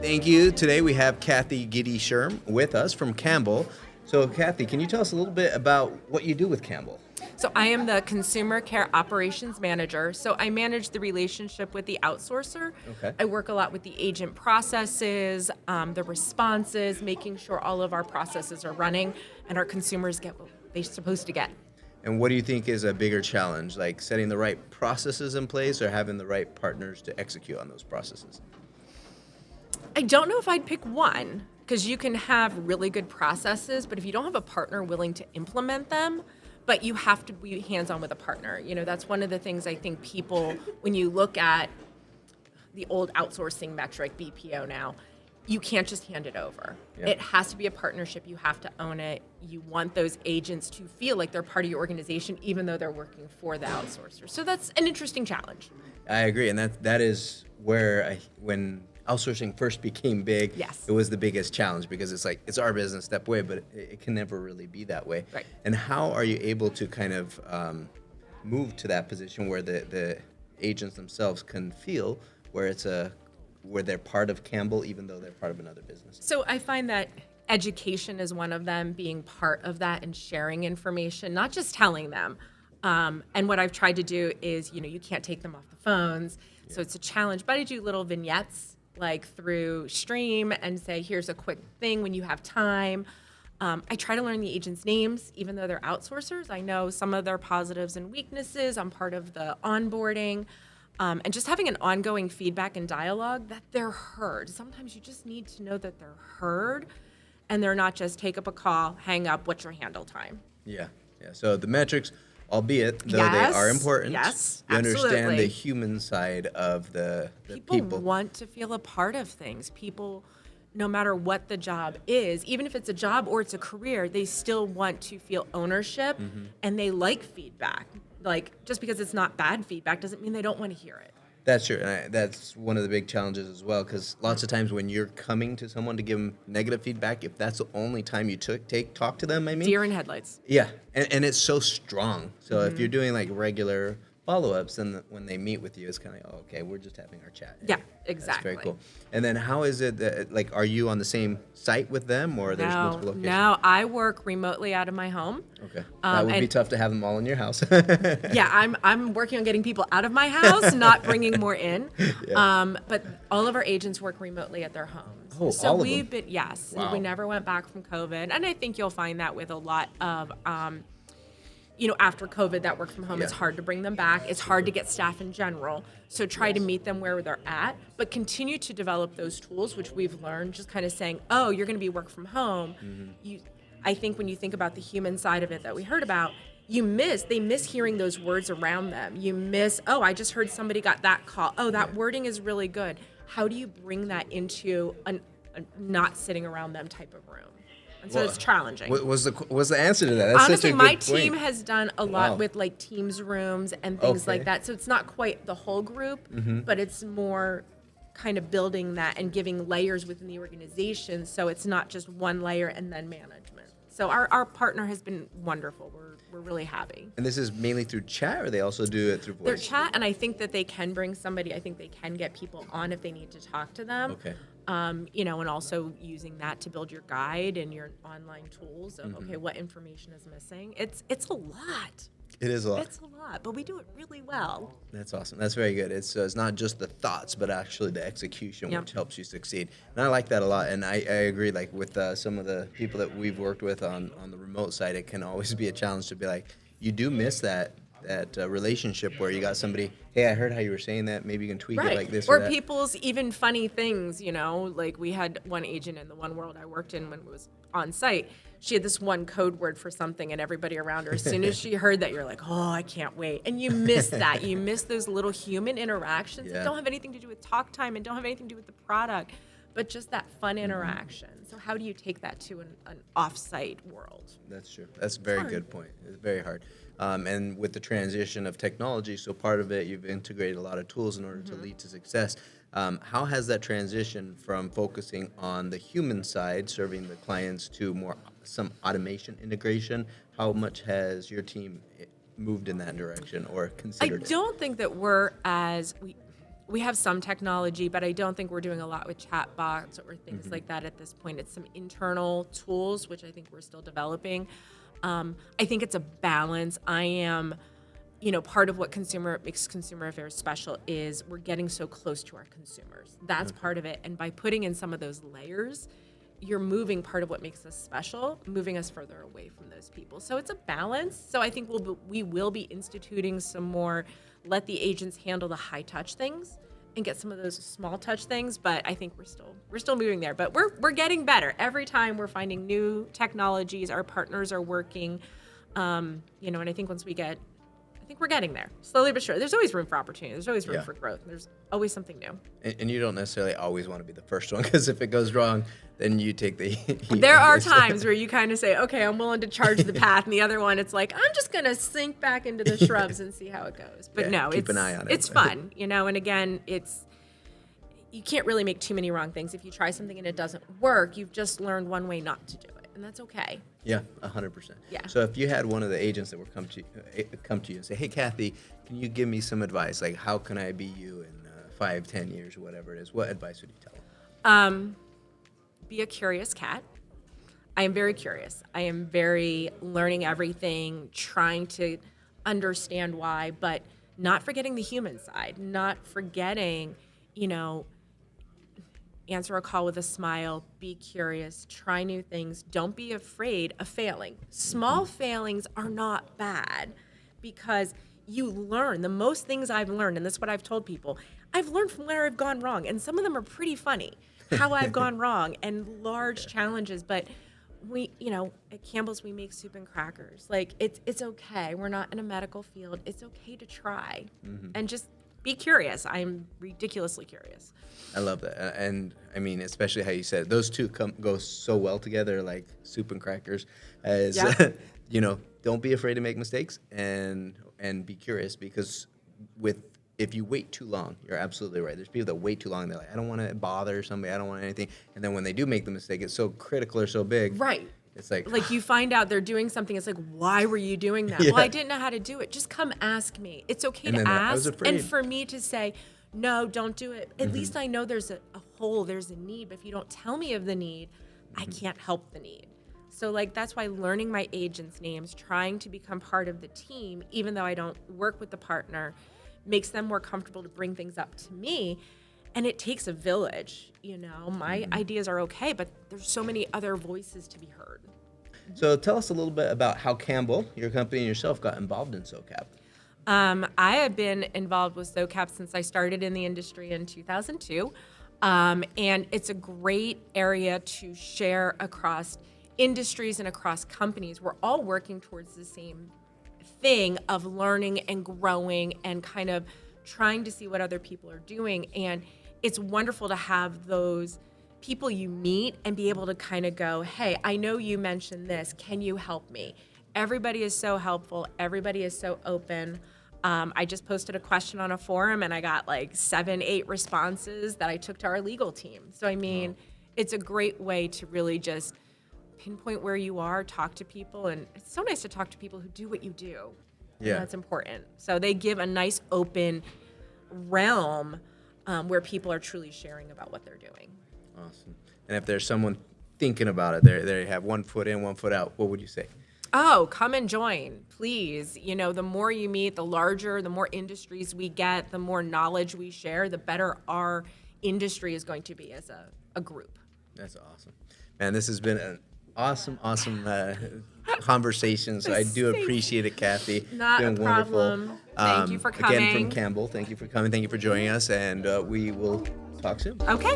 Thank you. Today we have Cathy Guidi-Scherm with us from Campbell. So Cathy, can you tell us a little bit about what you do with Campbell? So I am the Consumer Care Operations Manager. So I manage the relationship with the outsourcer. Okay. I work a lot with the agent processes, the responses, making sure all of our processes are running and our consumers get what they're supposed to get. And what do you think is a bigger challenge, like setting the right processes in place or having the right partners to execute on those processes? I don't know if I'd pick one, because you can have really good processes, but if you don't have a partner willing to implement them, but you have to be hands-on with a partner. You know, that's one of the things I think people, when you look at the old outsourcing metric, BPO now, you can't just hand it over. Yeah. It has to be a partnership. You have to own it. You want those agents to feel like they're part of your organization, even though they're working for the outsourcer. So that's an interesting challenge. I agree, and that is where when outsourcing first became big, Yes. it was the biggest challenge because it's like it's our business, step away, but it can never really be that way. Right. And how are you able to kind of move to that position where the agents themselves can feel where they're part of Campbell, even though they're part of another business? So I find that education is one of them, being part of that and sharing information, not just telling them. And what I've tried to do is, you can't take them off the phones. Yeah. So it's a challenge, but I do little vignettes like through Stream and say, here's a quick thing when you have time. I try to learn the agents' names, even though they're outsourcers. I know some of their positives and weaknesses. I'm part of the onboarding. And just having an ongoing feedback and dialogue that they're heard. Sometimes you just need to know that they're heard and they're not just take up a call, hang up, what's your handle time? Yeah. So the metrics, albeit though Yes, they are important, yes, you understand absolutely. the human side of the people. Want to feel a part of things. People, no matter what the job is, even if it's a job or it's a career, they still want to feel ownership and they like feedback. Like, just because it's not bad feedback doesn't mean they don't want to hear it. That's true. And that's one of the big challenges as well, because lots of times when you're coming to someone to give them negative feedback, if that's the only time you talk to them, Deer in headlights. Yeah, and it's so strong. So if you're doing like regular follow-ups, then when they meet with you, it's kind of like, oh, okay, we're just having our chat. Yeah, exactly. That's very cool. And then how is it that, like, are you on the same site with them, or there's multiple locations? No, I work remotely out of my home. Okay, that would be tough to have them all in your house. Yeah, I'm working on getting people out of my house, not bringing more in. Yeah. But all of our agents work remotely at their homes. Oh, so all of we've them? been, yes, Wow. we never went back from COVID, and I think you'll find that with a lot of. After COVID, that work from home, it's hard to bring them back. It's hard to get staff in general. So try to meet them where they're at, but continue to develop those tools, which we've learned, just kind of saying, oh, you're going to be work from home. I think when you think about the human side of it that we heard about, they miss hearing those words around them. You miss, oh, I just heard somebody got that call. Oh, that wording is really good. How do you bring that into a not sitting around them type of room? And so it's challenging. What was the answer to that? That's Honestly, such a my good team point. has done a lot with like Teams rooms and things like that. So it's not quite the whole group, but it's more kind of building that and giving layers within the organization. So it's not just one layer and then management. So our partner has been wonderful. We're really happy. And this is mainly through chat, or they also do it through voice? Their chat, and I think that they can bring somebody. I think they can get people on if they need to talk to them. Okay. And also using that to build your guide and your online tools of okay, what information is missing. It's a lot. It is a lot. It's a lot, but we do it really well. That's awesome. That's very good. It's not just the thoughts, but actually the execution, which helps you succeed. And I like that a lot. And I agree. Like with some of the people that we've worked with on the remote side, it can always be a challenge to be like, you do miss that relationship where you got somebody, hey, I heard how you were saying that, maybe you can tweak it like this or that. People's even funny things, like we had one agent in the one world I worked in when it was on site. She had this one code word for something, and everybody around her, as soon as she heard that, you're like, oh, I can't wait. And you miss that. You miss those little human interactions that don't have anything to do with talk time and don't have anything to do with the product, but just that fun interaction. So how do you take that to an off-site world? That's true. That's a very good point. It's very hard. And with the transition of technology, so part of it, you've integrated a lot of tools in order to lead to success. How has that transition from focusing on the human side, serving the clients, to some automation integration? How much has your team moved in that direction or considered it? I don't think that we have some technology, but I don't think we're doing a lot with chat bots or things like that at this point. It's some internal tools, which I think we're still developing. I think it's a balance. I am, part of what makes consumer affairs special is we're getting so close to our consumers. That's part of it. And by putting in some of those layers, you're moving part of what makes us special, moving us further away from those people. So it's a balance. So I think we will be instituting some more, let the agents handle the high touch things and get some of those small touch things. But I think we're still moving there. But we're getting better. Every time we're finding new technologies, our partners are working, and I think we're getting there, slowly but surely. There's always room for opportunity. There's always room for growth. There's always something new. And you don't necessarily always want to be the first one, because if it goes wrong, then you take the heat. There are times where you kind of say, okay, I'm willing to charge the path. And the other one, it's like, I'm just going to sink back into the shrubs and see how it goes. But no, keep an eye on it. It's fun, and again, you can't really make too many wrong things. If you try something and it doesn't work, you've just learned one way not to do it. And that's okay. Yeah, 100%. Yeah. So if you had one of the agents that would come to you and say, hey, Cathy, can you give me some advice? Like, how can I be you in 5, 10 years, or whatever it is? What advice would you tell them? Be a curious cat. I am very curious. I am very learning everything, trying to understand why, but not forgetting the human side, not forgetting, answer a call with a smile, be curious, try new things, don't be afraid of failing. Small failings are not bad, because you learn. The most things I've learned, and this is what I've told people, I've learned from where I've gone wrong, and some of them are pretty funny, how I've gone wrong, and large challenges. But we, at Campbell's, we make soup and crackers. Like, it's okay. We're not in a medical field. It's okay to try, and just be curious. I'm ridiculously curious. I love that. And I mean, especially how you said those two go so well together, like soup and crackers, as, don't be afraid to make mistakes and be curious, because if you wait too long, you're absolutely right. There's people that wait too long. And they're like, I don't want to bother somebody. I don't want anything. And then when they do make the mistake, it's so critical or so big. Right. It's like you find out they're doing something. It's like, why were you doing that? Yeah. Well, I didn't know how to do it. Just come ask me. It's okay to ask. And for me to say, no, don't do it. At least I know there's a hole, there's a need. But if you don't tell me of the need, I can't help the need. So that's why learning my agents' names, trying to become part of the team, even though I don't work with the partner, makes them more comfortable to bring things up to me. And it takes a village, My ideas are okay, but there's so many other voices to be heard. So tell us a little bit about how Campbell, your company, and yourself got involved in SOCAP. I have been involved with SOCAP since I started in the industry in 2002. And it's a great area to share across industries and across companies. We're all working towards the same thing of learning and growing and kind of trying to see what other people are doing. And it's wonderful to have those people you meet and be able to kind of go, hey, I know you mentioned this. Can you help me? Everybody is so helpful. Everybody is so open. I just posted a question on a forum and I got 7, 8 responses that I took to our legal team. So, it's a great way to really just pinpoint where you are, talk to people. And it's so nice to talk to people who do what you do. Yeah. That's important. So they give a nice open realm where people are truly sharing about what they're doing. Awesome. And if there's someone thinking about it, they have one foot in, one foot out, what would you say? Oh, come and join, please. The more you meet, the larger, the more industries we get, the more knowledge we share, the better our industry is going to be as a group. That's awesome. Man, this has been an awesome conversation. So I do appreciate it, Cathy. Not it's been a problem. Thank you for coming. Again, from Campbell, thank you for coming. Thank you for joining us, and we will talk soon. Okay.